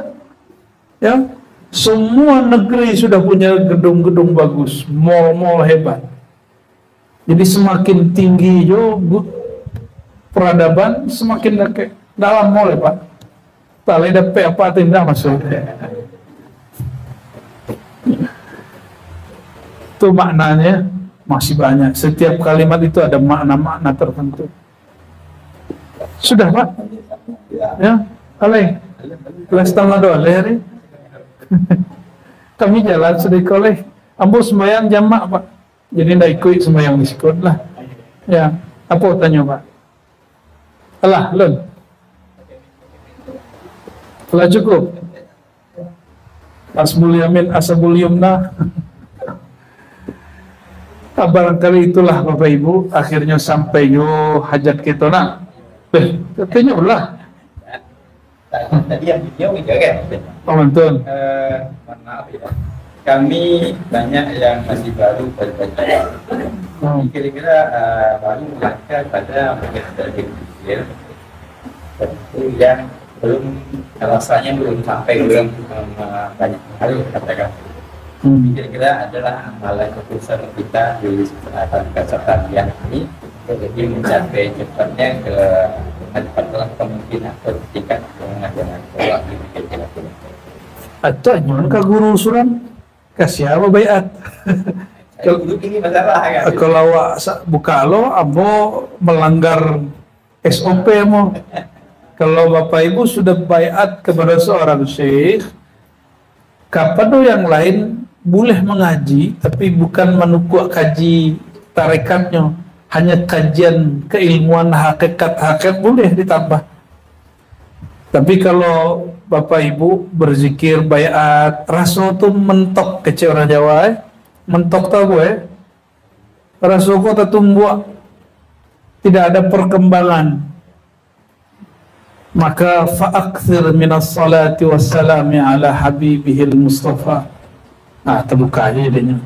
Ya, semua negeri sudah punya gedung-gedung bagus, mall-mall hebat. Jadi semakin tinggi peradaban, semakin dekat dalam mall ya Pak. Tak boleh dapat apa tidak masuk. Itu maknanya masih banyak. Setiap kalimat itu ada makna-makna tertentu. Sudah Pak? Ya, alai. Kelas tanggal 2 hari. Kami jalan sedikit oleh ambo sembahyang jamak Pak. Jadi tidak ikut sembahyang disikut lah. Ya, apa tanya Pak? Alah, Lun. Telah cukup. Asbul yamin asabul yumna. Barangkali itulah Bapak Ibu, akhirnya sampai hajat kita nak. Katanya ulah. Tadi yang video kan? Oh, betul. Mohon maaf ya. Kami banyak yang masih baru berbaca. Kira-kira baru melangkah pada mungkin dari kecil. Tentu yang belum rasanya belum sampai belum banyak hal katakan. Kira-kira adalah amalan keputusan kita di kesertanian ini jadi mencapai cepatnya ke adalah kemungkinan tingkat pengajaran pola ini kira-kira. Atau jangan ke guru suram kasih apa bayat. Kalau ini masalah kan. Kalau buka lo, abo melanggar SOP mo. Kalau Bapak Ibu sudah bayat kepada seorang syekh, kapan yang lain boleh mengaji, tapi bukan menukuk kaji tarekatnya, hanya kajian keilmuan hakikat boleh ditambah. Tapi kalau Bapak Ibu berzikir bayat, rasul tuh mentok kece orang Jawa, mentok tau gue, rasul kok tertumbuh, tidak ada perkembangan. Maka fa'akthir minas salati wassalami ala habibihil Mustafa. Nah, terbuka aja jadinya.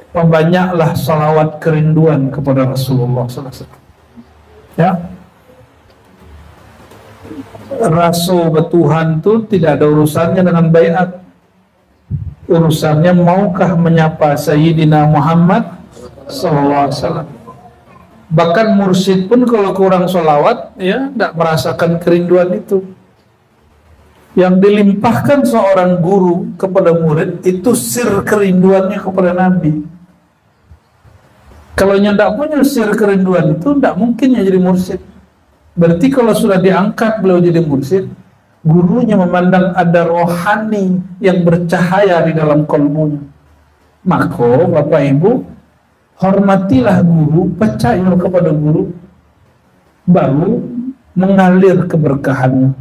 Perbanyaklah salawat kerinduan kepada Rasulullah SAW. Ya, Rasul Tuhan itu tidak ada urusannya dengan bayat. Urusannya maukah menyapa Sayyidina Muhammad SAW. Bahkan mursyid pun kalau kurang sholawat, ya, tidak merasakan kerinduan itu. Yang dilimpahkan seorang guru kepada murid itu sir kerinduannya kepada Nabi. Kalau tidak punya sir kerinduan itu, tidak mungkin ya jadi mursyid. Berarti kalau sudah diangkat beliau jadi mursyid, gurunya memandang ada rohani yang bercahaya di dalam kalbunya. Maka Bapak Ibu, hormatilah guru, percaya kepada guru, baru mengalir keberkahannya.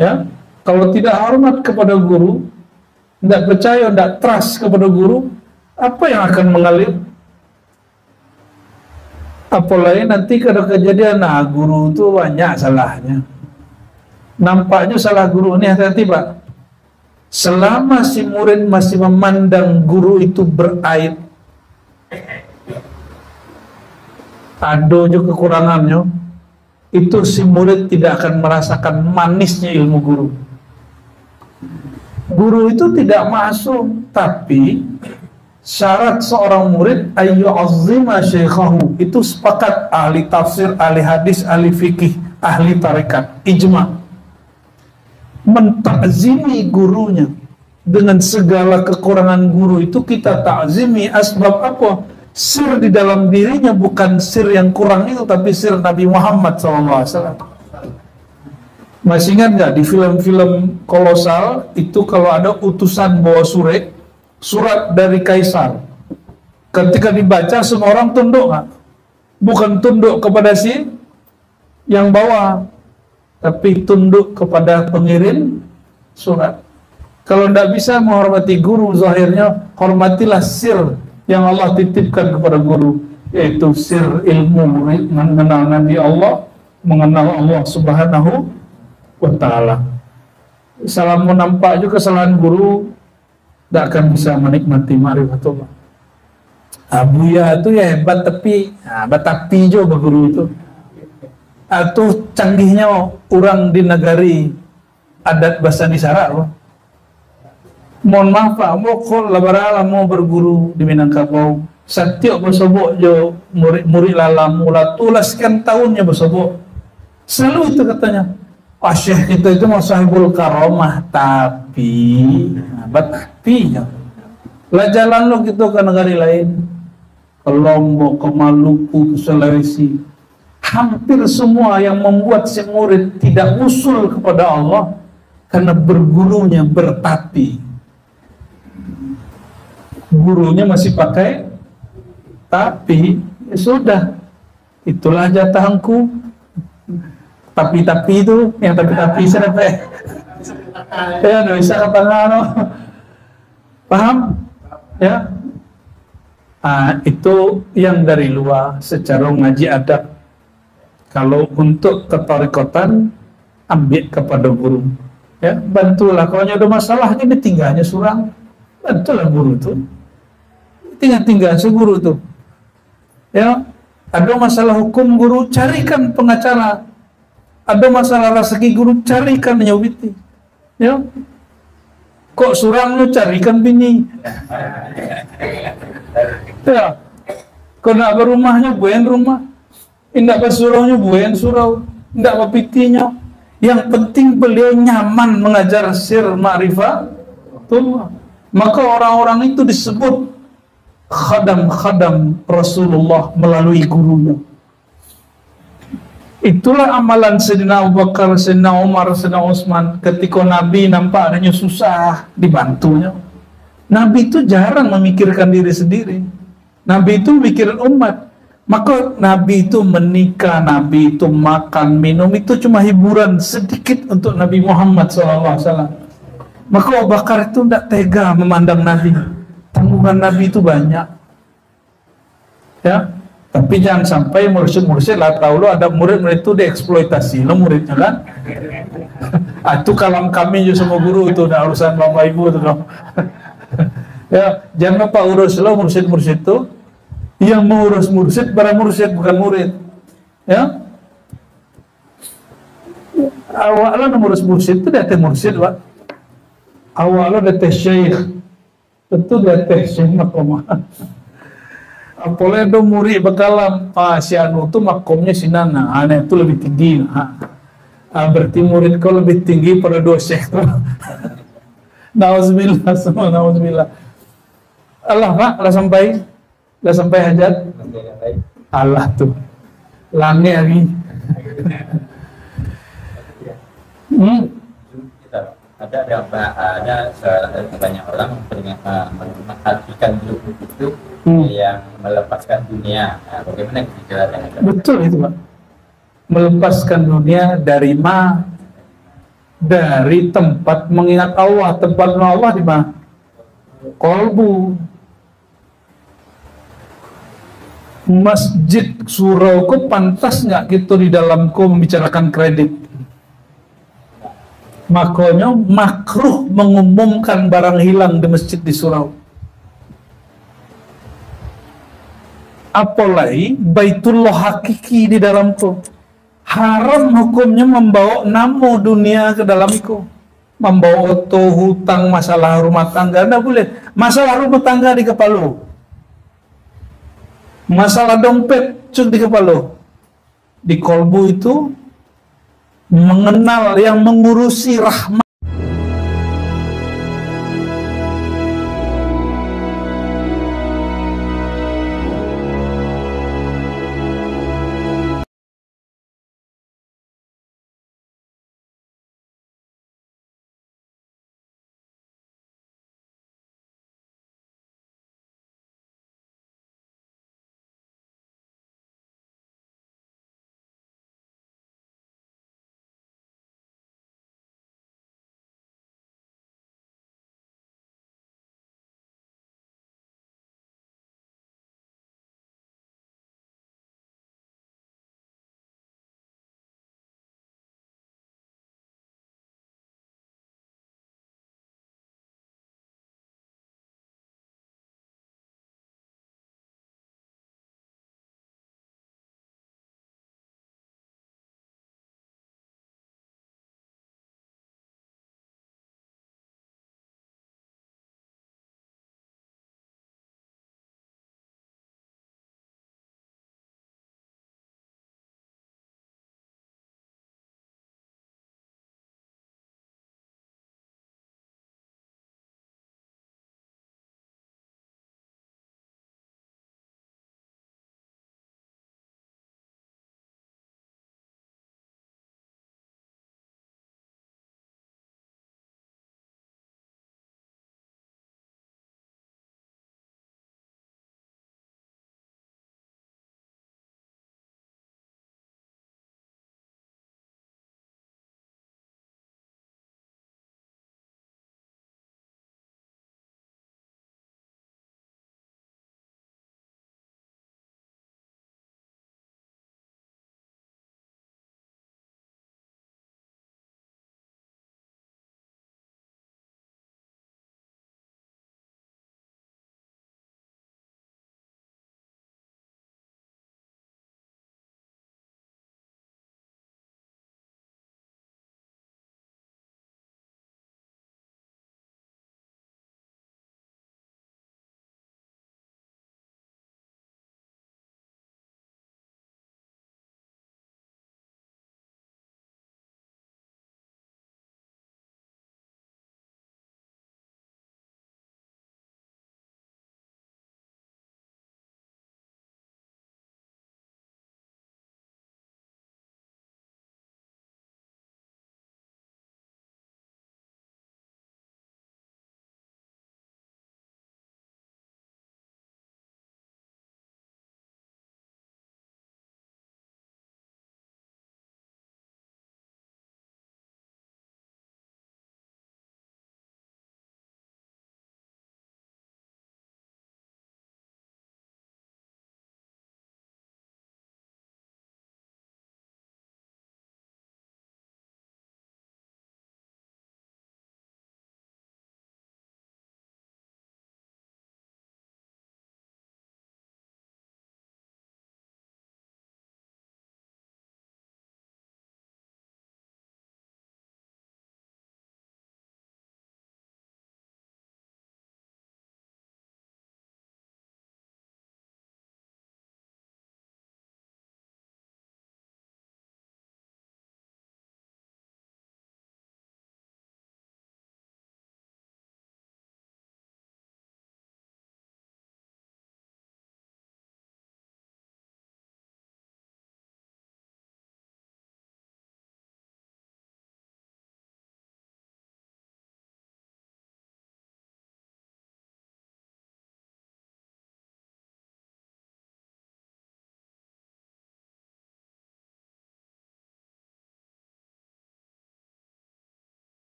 Ya, kalau tidak hormat kepada guru, tidak percaya, tidak trust kepada guru, apa yang akan mengalir? Apalagi nanti kalau kejadian, nah guru itu banyak salahnya. Nampaknya salah guru ini, hati-hati Pak. Selama si murid masih memandang guru itu beraib, ada juga kekurangannya, itu si murid tidak akan merasakan manisnya ilmu guru. Guru itu tidak masuk, tapi syarat seorang murid ayyu azima syekhahu, itu sepakat ahli tafsir, ahli hadis, ahli fikih, ahli tarekat, ijma, mentakzimi gurunya. Dengan segala kekurangan guru itu kita takzimi. Asbab apa? Sir di dalam dirinya bukan sir yang kurang itu, tapi sir Nabi Muhammad SAW. Masih ingat nggak di film-film kolosal itu kalau ada utusan bawa surat dari kaisar, ketika dibaca semua orang tunduk nggak? Bukan tunduk kepada si yang bawa, tapi tunduk kepada pengirim surat. Kalau tidak bisa menghormati guru, zahirnya hormatilah sir yang Allah titipkan kepada guru, yaitu sir ilmu mengenal Nabi Allah, mengenal Allah Subhanahu wa Ta'ala. Salah nampak juga kesalahan guru, tidak akan bisa menikmati ma'rifatullah. Abuya itu ya hebat, tapi batapi juga guru itu. Atau canggihnya orang di negari adat bahasa Nisara. Mohon maaf Pak, mau labarala mau berguru di Minangkabau. Setiap bersobok jo murid lala mula tulah sekian tahunnya bersobok. Selalu itu katanya. Syekh itu mau sahibul karomah, tapi ya. Lah jalan lo gitu ke negara lain, ke Lombok, ke Maluku, ke Sulawesi. Hampir semua yang membuat si murid tidak usul kepada Allah karena bergurunya bertapi. Gurunya masih pakai tapi, ya sudah, itulah jatahku. Tapi itu yang tapi sampai ya nggak bisa katakan, paham ya? Itu yang dari luar secara ngaji adab. Kalau untuk ketarikotan, ambil kepada guru, ya, bantulah. Kalau ada masalah ini tinggalnya surang, bantulah guru itu. Tinggal seguru tuh, ya. Ada masalah hukum, guru carikan pengacara. Ada masalah rezeki, guru carikan nyawiti, ya. Kok surang lu carikan bini, ya. Kok nak berumahnya buen rumah, indak bersuraunya buen surau, indak berpitinya. Yang penting beliau nyaman mengajar sir ma'rifah tuh. Maka orang-orang itu disebut khadam-khadam Rasulullah melalui gurunya. Itulah amalan Sayyidina Abu Bakar, Sayyidina Umar, Sayyidina Utsman. Ketika Nabi nampak adanya susah, dibantunya. Nabi itu jarang memikirkan diri sendiri. Nabi itu mikirin umat. Maka Nabi itu menikah, Nabi itu makan, minum, itu cuma hiburan sedikit untuk Nabi Muhammad SAW. Maka Abu Bakar itu tidak tega memandang Nabi. Tanggungan Nabi itu banyak. Ya, tapi jangan sampai mursyid-mursyid lah tahu lo ada murid-murid itu dieksploitasi lo muridnya kan. Itu kalam kami juga sama guru itu udah urusan bapak ibu itu dong. Ya, jangan lupa urus lo mursyid-mursyid itu. Yang mengurus mursyid para mursyid bukan murid. Ya. Awalnya mengurus mursyid itu dia mursyid, Pak. Awalnya dia syekh. Tentu dia syekh makomah. Apalagi do murid bekalam si anu itu makomnya si Nana, aneh itu lebih tinggi. Berarti murid kau lebih tinggi pada dua syekh tuh. Nauzubillah, semua nauzubillah. Allah Pak, lah sampai hajat. Allah tuh. Lange lagi. Ada banyak orang mengartikan grup itu yang melepaskan dunia. Bagaimana kira-kira dengan itu? Betul itu Pak. Melepaskan dunia dari dari tempat mengingat Allah. Tempat Allah di mana? Kolbu. Masjid surau ku pantas nggak gitu di dalamku membicarakan kredit. Makanya makruh mengumumkan barang hilang di masjid di surau. Apalagi Baitullah hakiki di dalamku. Haram hukumnya membawa namo dunia ke dalamku. Membawa oto, hutang, masalah rumah tangga. Tidak boleh. Masalah rumah tangga di kepala. Masalah dompet cuk di kepala. Di kolbu itu mengenal yang mengurusi rahmat.